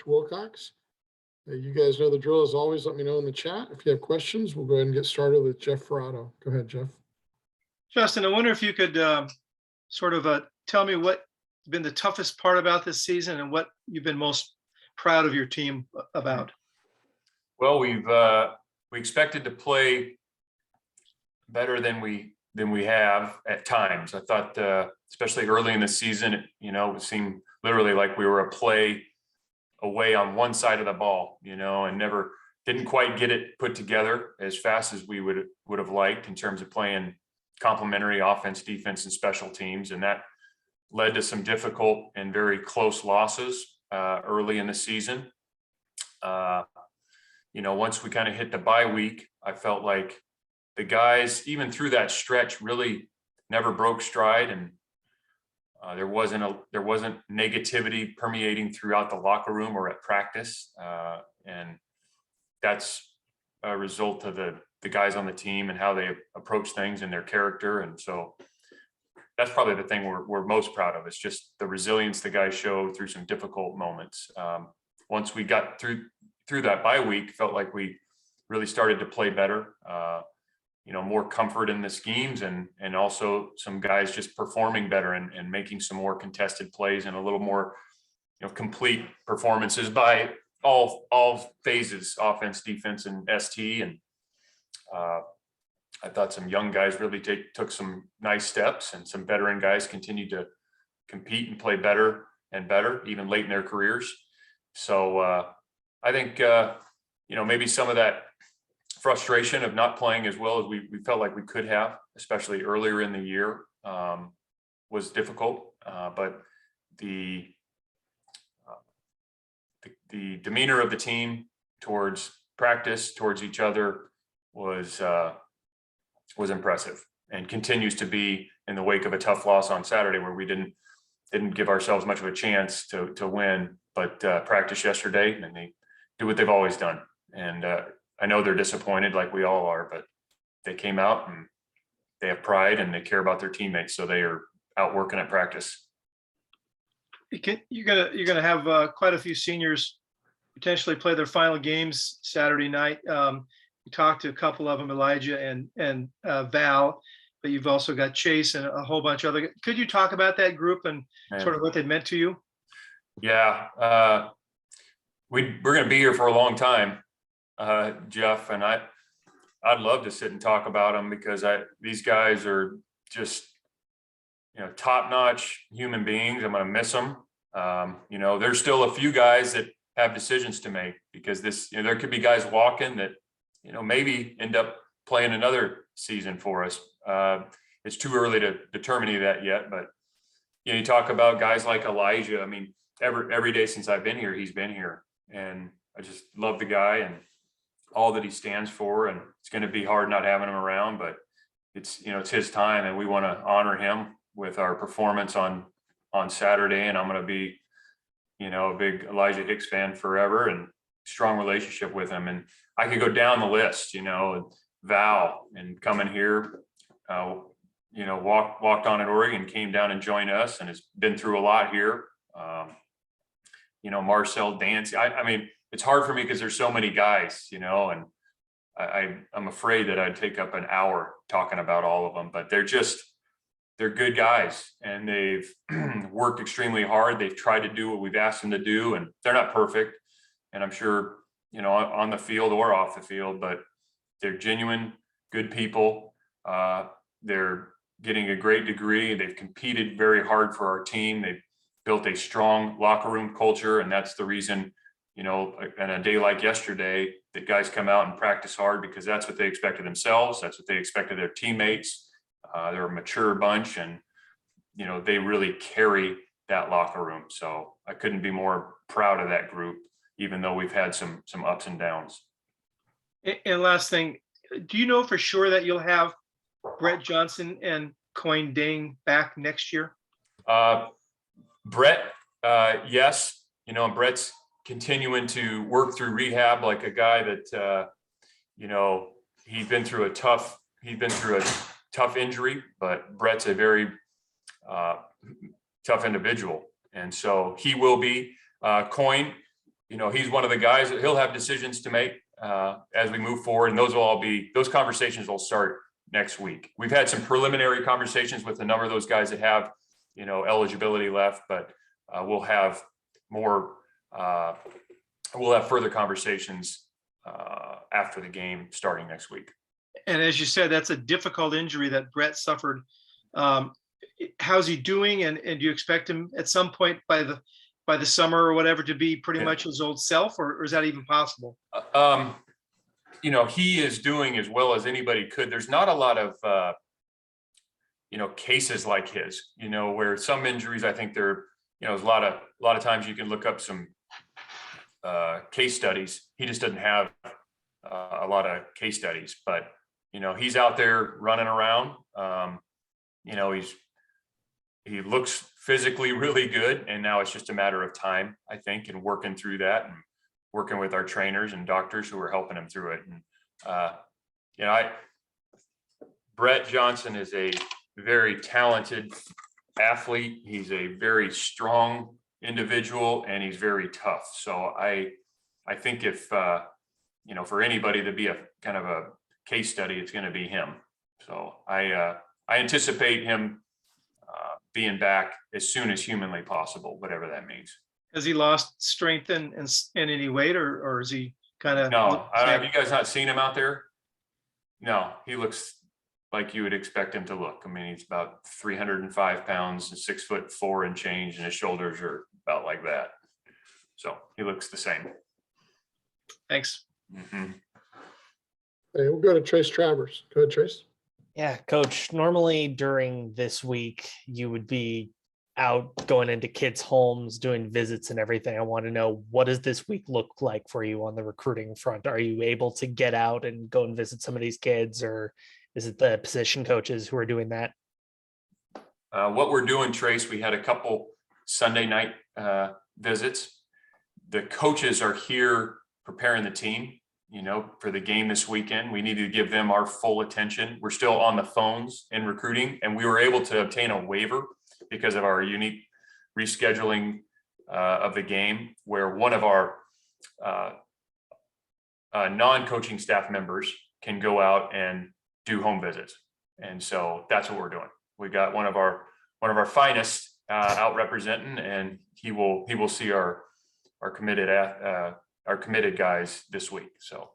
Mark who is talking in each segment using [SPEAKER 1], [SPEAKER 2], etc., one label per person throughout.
[SPEAKER 1] Wilcox. You guys know the drill. As always, let me know in the chat. If you have questions, we'll go ahead and get started with Jeff Ferrato. Go ahead, Jeff.
[SPEAKER 2] Justin, I wonder if you could sort of tell me what's been the toughest part about this season and what you've been most proud of your team about.
[SPEAKER 3] Well, we expected to play better than we have at times. I thought, especially early in the season, it seemed literally like we were a play away on one side of the ball, and never didn't quite get it put together as fast as we would have liked in terms of playing complementary offense, defense, and special teams. And that led to some difficult and very close losses early in the season. Once we kind of hit the bye week, I felt like the guys, even through that stretch, really never broke stride, and there wasn't negativity permeating throughout the locker room or at practice, and that's a result of the guys on the team and how they approach things and their character. And so that's probably the thing we're most proud of. It's just the resilience the guys showed through some difficult moments. Once we got through that bye week, felt like we really started to play better. More comfort in the schemes, and also some guys just performing better and making some more contested plays and a little more complete performances by all phases, offense, defense, and ST. And I thought some young guys really took some nice steps, and some veteran guys continued to compete and play better and better, even late in their careers. So I think maybe some of that frustration of not playing as well as we felt like we could have, especially earlier in the year, was difficult. But the demeanor of the team towards practice, towards each other, was impressive, and continues to be in the wake of a tough loss on Saturday, where we didn't give ourselves much of a chance to win. But practice yesterday, and they do what they've always done. And I know they're disappointed, like we all are, but they came out and they have pride and they care about their teammates, so they are out working at practice.
[SPEAKER 2] You're gonna have quite a few seniors potentially play their final games Saturday night. You talked to a couple of them, Elijah and Val, but you've also got Chase and a whole bunch of other. Could you talk about that group and sort of what they meant to you?
[SPEAKER 3] Yeah, we're going to be here for a long time, Jeff, and I'd love to sit and talk about them, because these guys are just top-notch human beings. I'm going to miss them. There's still a few guys that have decisions to make, because there could be guys walking that maybe end up playing another season for us. It's too early to determine any of that yet, but you talk about guys like Elijah. I mean, every day since I've been here, he's been here, and I just love the guy and all that he stands for. And it's going to be hard not having him around, but it's his time, and we want to honor him with our performance on Saturday. And I'm going to be a big Elijah Hicks fan forever, and strong relationship with him. And I could go down the list, Val, and coming here, walked on at Oregon, came down and joined us, and has been through a lot here. Marcel Dance. I mean, it's hard for me because there's so many guys, and I'm afraid that I'd take up an hour talking about all of them, but they're good guys, and they've worked extremely hard. They've tried to do what we've asked them to do, and they're not perfect. And I'm sure, on the field or off the field, but they're genuine, good people. They're getting a great degree. They've competed very hard for our team. They've built a strong locker room culture, and that's the reason, on a day like yesterday, that guys come out and practice hard, because that's what they expect of themselves. That's what they expect of their teammates. They're a mature bunch, and they really carry that locker room. So I couldn't be more proud of that group, even though we've had some ups and downs.
[SPEAKER 2] And last thing, do you know for sure that you'll have Brett Johnson and Coyne Dang back next year?
[SPEAKER 3] Brett, yes. Brett's continuing to work through rehab like a guy that, he's been through a tough injury, but Brett's a very tough individual. And so he will be. Coyne, he's one of the guys that he'll have decisions to make as we move forward. And those conversations will start next week. We've had some preliminary conversations with a number of those guys that have, eligibility left, but we'll have more, we'll have further conversations after the game starting next week.
[SPEAKER 2] And as you said, that's a difficult injury that Brett suffered. How's he doing? And do you expect him at some point by the summer or whatever to be pretty much his old self, or is that even possible?
[SPEAKER 3] He is doing as well as anybody could. There's not a lot of, cases like his, where some injuries, I think there's a lot of times you can look up some case studies. He just doesn't have a lot of case studies, but he's out there running around. He looks physically really good, and now it's just a matter of time, I think, and working through that and working with our trainers and doctors who are helping him through it. And Brett Johnson is a very talented athlete. He's a very strong individual, and he's very tough. So I think if for anybody to be a kind of a case study, it's going to be him. So I anticipate him being back as soon as humanly possible, whatever that means.
[SPEAKER 2] Has he lost strength and any weight, or is he kind of?
[SPEAKER 3] No, have you guys not seen him out there? No, he looks like you would expect him to look. I mean, he's about 305 pounds and 6'4" and change, and his shoulders are about like that. So he looks the same.
[SPEAKER 2] Thanks.
[SPEAKER 3] Mm-hmm.
[SPEAKER 1] Hey, we'll go to Trace Travers. Go ahead, Trace.
[SPEAKER 4] Yeah, Coach, normally during this week, you would be out going into kids' homes, doing visits and everything. I want to know, what does this week look like for you on the recruiting front? Are you able to get out and go and visit some of these kids, or is it the position coaches who are doing that?
[SPEAKER 3] What we're doing, Trace, we had a couple Sunday night visits. The coaches are here preparing the team, for the game this weekend. We need to give them our full attention. We're still on the phones in recruiting, and we were able to obtain a waiver because of our unique rescheduling of the game, where one of our non-coaching staff members can go out and do home visits. And so that's what we're doing. We got one of our finest out representing, and he will see our committed guys this week. So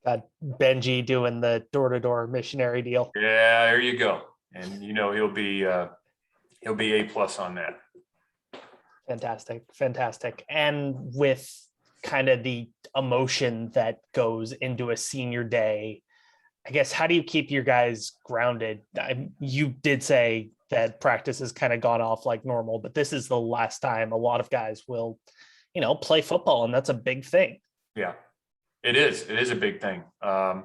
[SPEAKER 4] Got Benji doing the door-to-door missionary deal.
[SPEAKER 3] yeah, there you go. And he'll be A+ on that.
[SPEAKER 4] Fantastic. And with kind of the emotion that goes into a senior day, I guess, how do you keep your guys grounded? You did say that practice has kind of gone off like normal, but this is the last time a lot of guys will, play football, and that's a big thing.
[SPEAKER 3] Yeah, it is. It is a big thing. And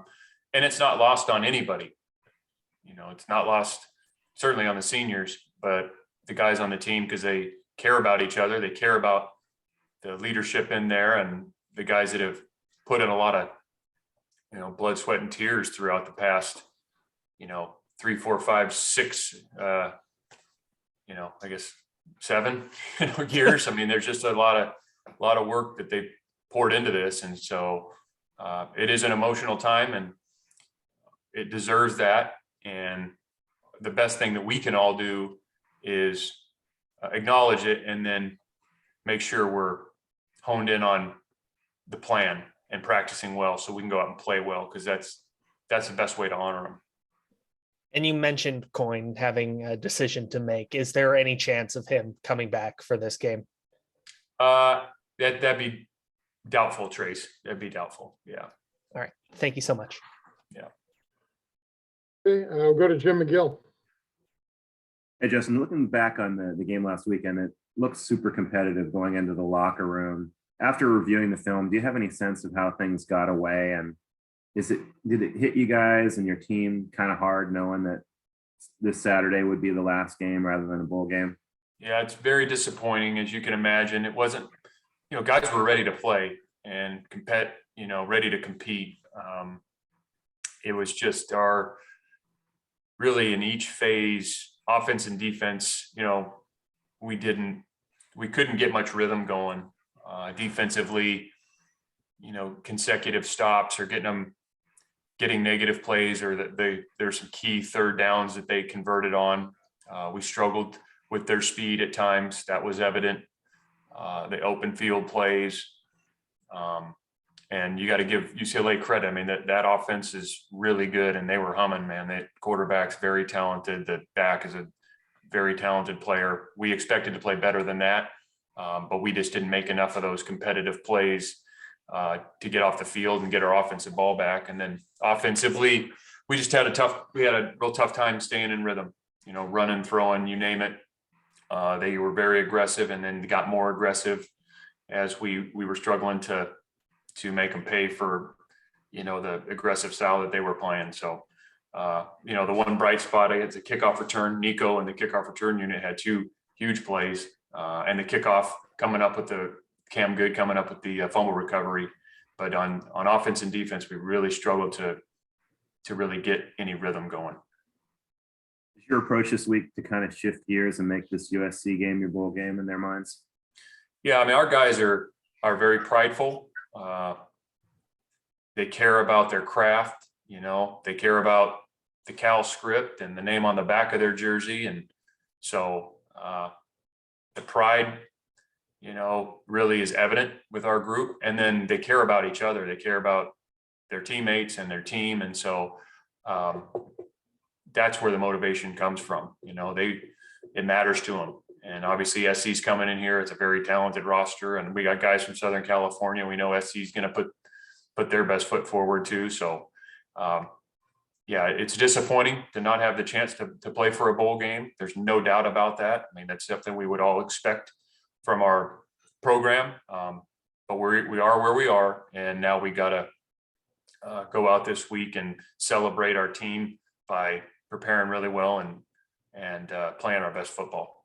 [SPEAKER 3] it's not lost on anybody. It's not lost certainly on the seniors, but the guys on the team, because they care about each other. They care about the leadership in there, and the guys that have put in a lot of, blood, sweat, and tears throughout the past, 3, 4, 5, 6, I guess 7 years. I mean, there's just a lot of work that they poured into this. And so it is an emotional time, and it deserves that. And the best thing that we can all do is acknowledge it, and then make sure we're honed in on the plan and practicing well, so we can go out and play well, because that's the best way to honor them.
[SPEAKER 4] And you mentioned Coyne having a decision to make. Is there any chance of him coming back for this game?
[SPEAKER 3] That'd be doubtful, Trace. That'd be doubtful. Yeah.
[SPEAKER 4] All right. Thank you so much.
[SPEAKER 3] Yeah.
[SPEAKER 1] Okay, I'll go to Jim McGill.
[SPEAKER 5] Hey, Justin, looking back on the game last weekend, it looks super competitive going into the locker room. After reviewing the film, do you have any sense of how things got away? And did it hit you guys and your team kind of hard, knowing that this Saturday would be the last game rather than a bowl game?
[SPEAKER 3] Yeah, it's very disappointing, as you can imagine. It wasn't, guys were ready to play and compete, ready to compete. It was just really in each phase, offense and defense, we couldn't get much rhythm going. defensively, consecutive stops or getting negative plays, or that there's some key third downs that they converted on. We struggled with their speed at times. That was evident. The open field plays. And you got to give UCLA credit. I mean, that offense is really good, and they were humming, man. That quarterback's very talented. The back is a very talented player. We expected to play better than that, but we just didn't make enough of those competitive plays to get off the field and get our offensive ball back. And then offensively, we had a real tough time staying in rhythm, running, throwing, you name it. They were very aggressive, and then got more aggressive as we were struggling to make them pay for, the aggressive style that they were playing. So, the one bright spot, it's a kickoff return. Nico and the kickoff return unit had 2 huge plays, and the kickoff coming up with the Cam Good coming up with the fumble recovery. But on offense and defense, we really struggled to really get any rhythm going.
[SPEAKER 5] Is your approach this week to kind of shift gears and make this USC game your bowl game in their minds?
[SPEAKER 3] Yeah, I mean, our guys are very prideful. They care about their craft. They care about the Cal script and the name on the back of their jersey. And so the pride, really is evident with our group. And then they care about each other. They care about their teammates and their team. And so that's where the motivation comes from. It matters to them. And obviously SC's coming in here. It's a very talented roster, and we got guys from Southern California. We know SC's going to put their best foot forward too. So yeah, it's disappointing to not have the chance to play for a bowl game. There's no doubt about that. I mean, that's something we would all expect from our program. But we are where we are, and now we got to go out this week and celebrate our team by preparing really well and playing our best football.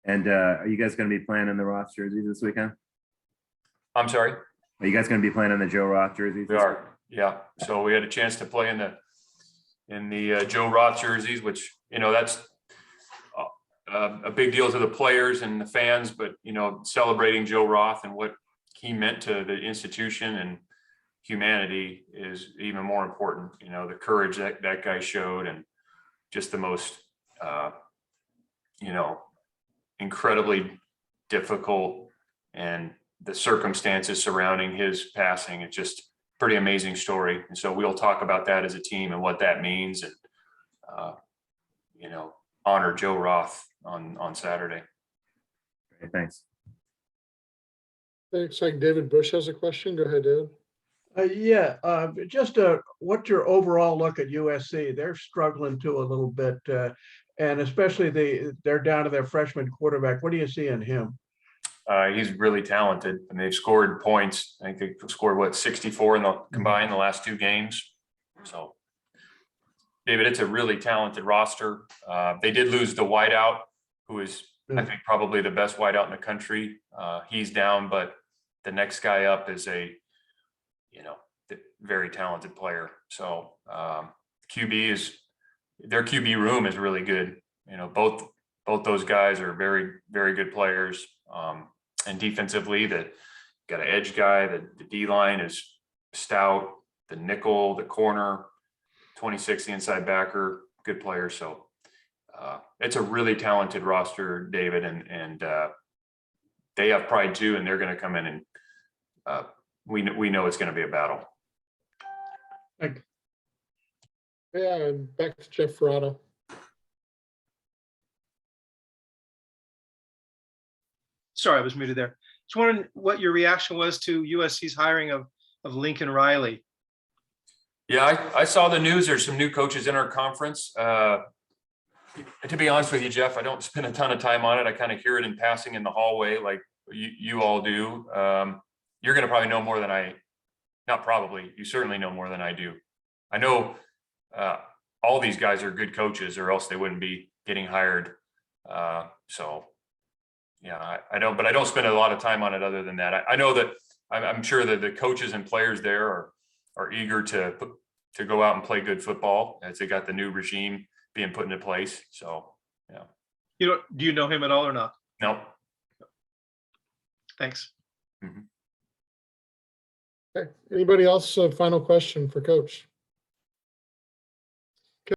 [SPEAKER 5] And are you guys going to be playing in the Roth jerseys this weekend?
[SPEAKER 3] I'm sorry?
[SPEAKER 5] Are you guys going to be playing in the Joe Roth jerseys?
[SPEAKER 3] We are, yeah. So we had a chance to play in the Joe Roth jerseys, which, that's a big deal to the players and the fans, but, celebrating Joe Roth and what he meant to the institution and humanity is even more important. The courage that guy showed, and just the most, incredibly difficult, and the circumstances surrounding his passing. It's just pretty amazing story. And so we'll talk about that as a team and what that means, and, honor Joe Roth on Saturday.
[SPEAKER 5] Okay, thanks.
[SPEAKER 1] Looks like David Bush has a question. Go ahead, David.
[SPEAKER 6] Just what's your overall look at USC? They're struggling too a little bit, and especially they're down to their freshman quarterback. What do you see in him?
[SPEAKER 3] He's really talented, and they've scored points. I think they scored 64 in the combined the last 2 games. So, David, it's a really talented roster. They did lose the wideout, who is, I think, probably the best wideout in the country. He's down, but the next guy up is a very talented player. So their QB room is really good. Both those guys are very, very good players. And defensively, got an edge guy. The D line is stout. The nickel, the corner, 26, the inside backer, good players. So it's a really talented roster, David, and they have pride too, and they're going to come in and we know it's going to be a battle.
[SPEAKER 1] Yeah, and back to Jeff Ferraro.
[SPEAKER 2] Sorry, I was muted there. Just wondering what your reaction was to USC's hiring of Lincoln Riley.
[SPEAKER 3] Yeah, I saw the news. There's some new coaches in our conference. To be honest with you, Jeff, I don't spend a ton of time on it. I kind of hear it in passing in the hallway, like you all do. You're going to probably know more than you certainly know more than I do. I know all these guys are good coaches, or else they wouldn't be getting hired. So yeah, I don't, but I don't spend a lot of time on it other than that. I know that I'm sure that the coaches and players there are eager to go out and play good football as they got the new regime being put into place. So, yeah.
[SPEAKER 2] Do you know him at all or not?
[SPEAKER 3] No.
[SPEAKER 2] Thanks.
[SPEAKER 1] Okay. Anybody else? Final question for Coach?